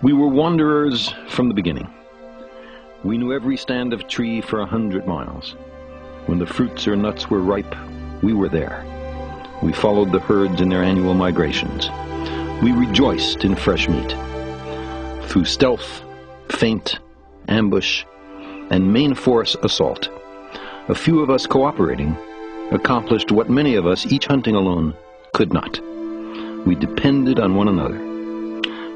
We were wanderers from the beginning. We knew every stand of tree for 100 miles. When the fruits or nuts were ripe, we were there. We followed the herds in their annual migrations. We rejoiced in fresh meat. Through stealth, feint, ambush, and main force assault, a few of us cooperating accomplished what many of us, each hunting alone, could not. We depended on one another.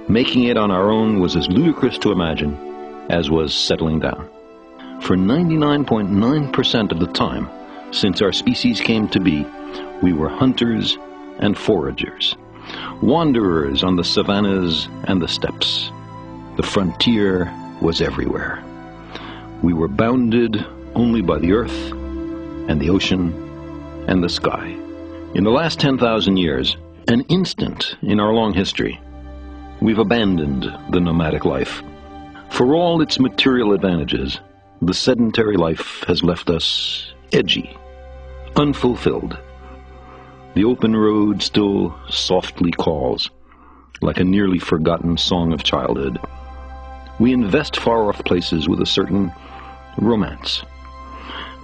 Making it on our own was as ludicrous to imagine as was settling down. For 99.9% of the time since our species came to be, we were hunters and foragers, wanderers on the savannas and the steppes. The frontier was everywhere. We were bounded only by the earth and the ocean and the sky. In the last 10,000 years, an instant in our long history, we've abandoned the nomadic life. For all its material advantages, the sedentary life has left us edgy, unfulfilled. The open road still softly calls, like a nearly forgotten song of childhood. We invest far-off places with a certain romance.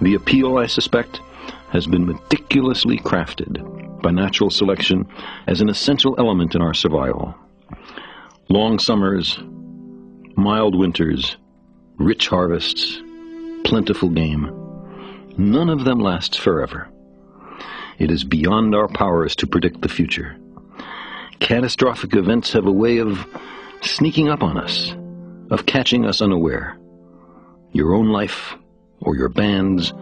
The appeal, I suspect, has been meticulously crafted by natural selection as an essential element in our survival. Long summers, mild winters, rich harvests, plentiful game. None of them lasts forever. It is beyond our powers to predict the future. Catastrophic events have a way of sneaking up on us, of catching us unaware. Your own life, or your band's,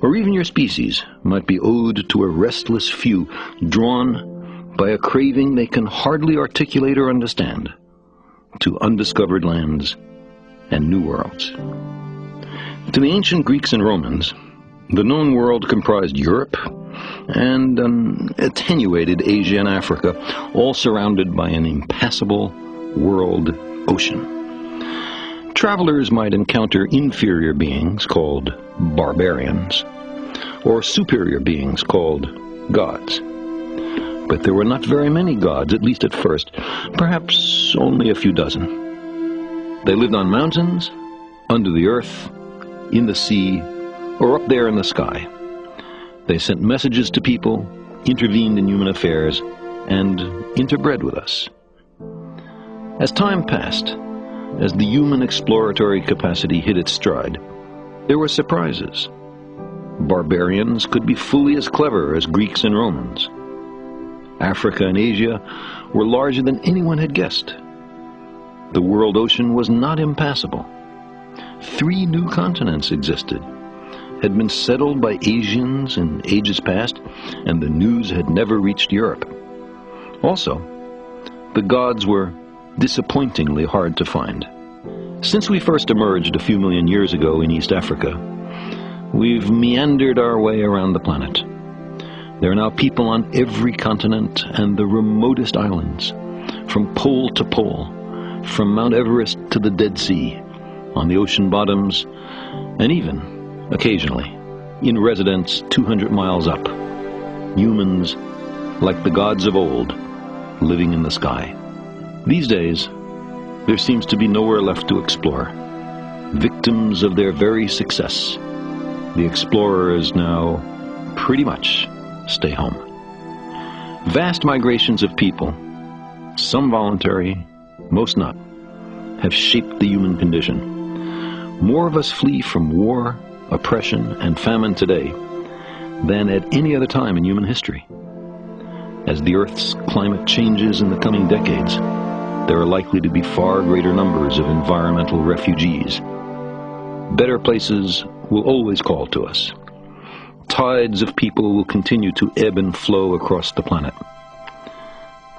or even your species might be owed to a restless few drawn by a craving they can hardly articulate or understand, to undiscovered lands and new worlds. To the ancient Greeks and Romans, the known world comprised Europe and an attenuated Asia and Africa, all surrounded by an impassable world ocean. Travelers might encounter inferior beings called barbarians, or superior beings called gods. But there were not very many gods, at least at first, perhaps only a few dozen. They lived on mountains, under the earth, in the sea, or up there in the sky. They sent messages to people, intervened in human affairs, and interbred with us. As time passed, as the human exploratory capacity hit its stride, there were surprises. Barbarians could be fully as clever as Greeks and Romans. Africa and Asia were larger than anyone had guessed. The world ocean was not impassable. 3 new continents existed, had been settled by Asians in ages past, and the news had never reached Europe. Also, the gods were disappointingly hard to find. Since we first emerged a few million years ago in East Africa, we've meandered our way around the planet. There are now people on every continent and the remotest islands, from pole to pole, from Mount Everest to the Dead Sea, on the ocean bottoms, and even, occasionally, in residence 200 miles up. Humans, like the gods of old, living in the sky. These days, there seems to be nowhere left to explore. Victims of their very success, the explorers now pretty much stay home. Vast migrations of people, some voluntary, most not, have shaped the human condition. More of us flee from war, oppression, and famine today than at any other time in human history. As the Earth's climate changes in the coming decades, there are likely to be far greater numbers of environmental refugees. Better places will always call to us. Tides of people will continue to ebb and flow across the planet.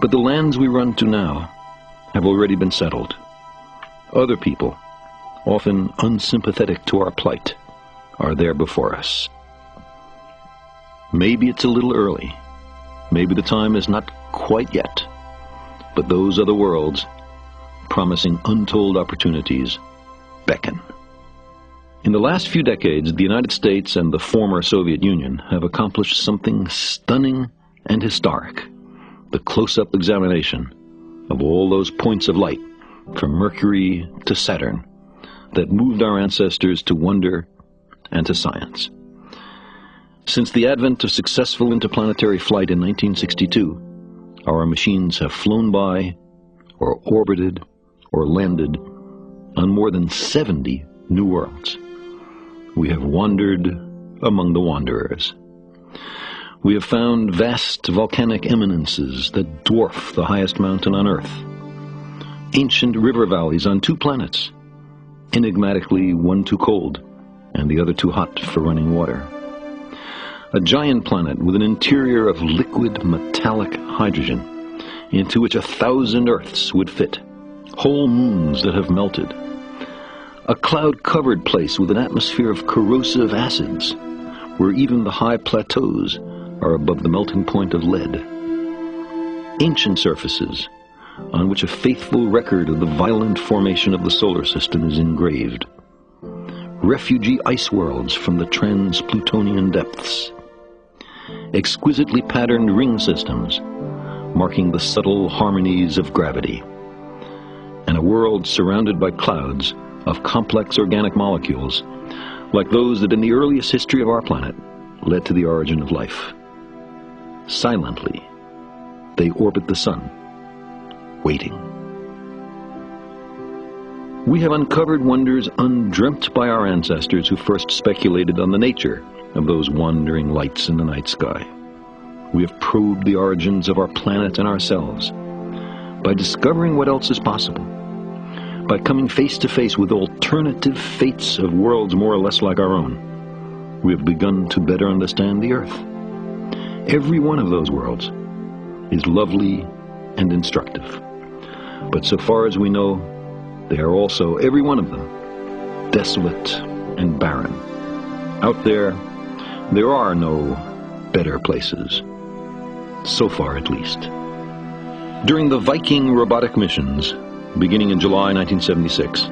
But the lands we run to now have already been settled. Other people, often unsympathetic to our plight, are there before us. Maybe it's a little early. Maybe the time is not quite yet. But those other worlds, promising untold opportunities, beckon. In the last few decades, the United States and the former Soviet Union have accomplished something stunning and historic: the close-up examination of all those points of light from Mercury to Saturn, that moved our ancestors to wonder and to science. Since the advent of successful interplanetary flight in 1962, our machines have flown by, or orbited, or landed on more than 70 new worlds. We have wandered among the wanderers. We have found vast volcanic eminences that dwarf the highest mountain on Earth, ancient river valleys on 2 planets, enigmatically one too cold and the other too hot for running water, a giant planet with an interior of liquid metallic hydrogen into which 1,000 Earths would fit, whole moons that have melted, a cloud-covered place with an atmosphere of corrosive acids, where even the high plateaus are above the melting point of lead, ancient surfaces on which a faithful record of the violent formation of the solar system is engraved, refugee ice worlds from the trans-Plutonian depths, exquisitely patterned ring systems marking the subtle harmonies of gravity, and a world surrounded by clouds of complex organic molecules like those that in the earliest history of our planet led to the origin of life. Silently, they orbit the sun, waiting. We have uncovered wonders undreamt by our ancestors who first speculated on the nature of those wandering lights in the night sky. We have probed the origins of our planet and ourselves by discovering what else is possible, by coming face to face with alternative fates of worlds more or less like our own. We have begun to better understand the Earth. Every one of those worlds is lovely and instructive, but so far as we know, they are also, every one of them, desolate and barren. Out there are no better places. So far, at least. During the Viking robotic missions, beginning in July 1976,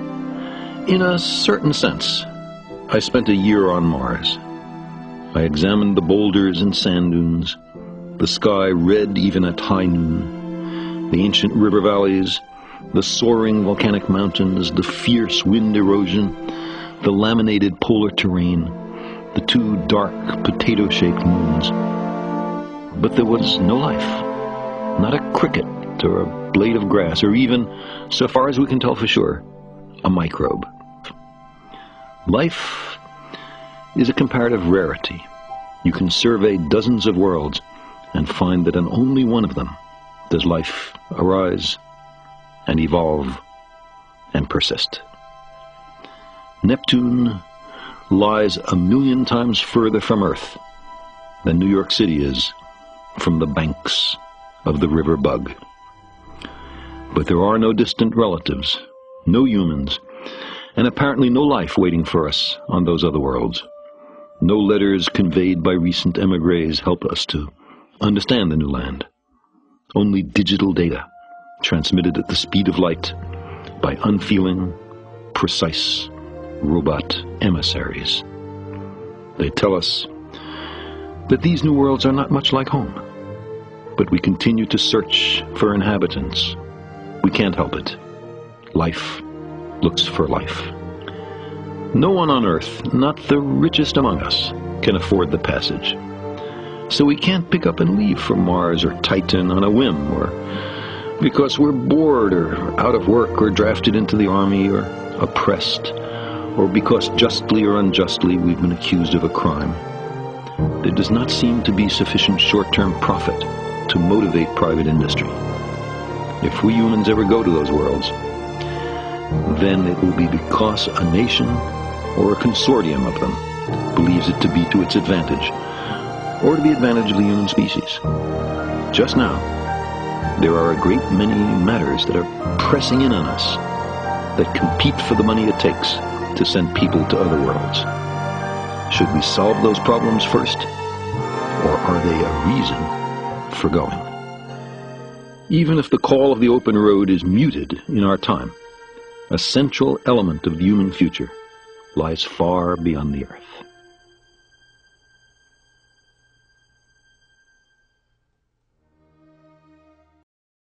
in a certain sense, I spent a year on Mars. I examined the boulders and sand dunes, the sky red even at high noon, the ancient river valleys, the soaring volcanic mountains, the fierce wind erosion, the laminated polar terrain, the 2 dark potato-shaped moons. But there was no life, not a cricket or a blade of grass, or even, so far as we can tell for sure, a microbe. Life is a comparative rarity. You can survey dozens of worlds and find that in only one of them does life arise and evolve and persist. Neptune lies 1,000,000 times further from Earth than New York City is from the banks of the river Bug. But there are no distant relatives, no humans, and apparently no life waiting for us on those other worlds. No letters conveyed by recent emigres help us to understand the new land. Only digital data transmitted at the speed of light by unfeeling, precise robot emissaries. They tell us that these new worlds are not much like home, but we continue to search for inhabitants. We can't help it. Life looks for life. No one on Earth, not the richest among us, can afford the passage. So we can't pick up and leave for Mars or Titan on a whim, or because we're bored or out of work or drafted into the army or oppressed, or because justly or unjustly we've been accused of a crime. There does not seem to be sufficient short-term profit to motivate private industry. If we humans ever go to those worlds, then it will be because a nation or a consortium of them believes it to be to its advantage, or to the advantage of the human species. Just now, there are a great many matters that are pressing in on us that compete for the money it takes to send people to other worlds. Should we solve those problems first, or are they a reason for going? Even if the call of the open road is muted in our time, a central element of the human future lies far beyond the Earth.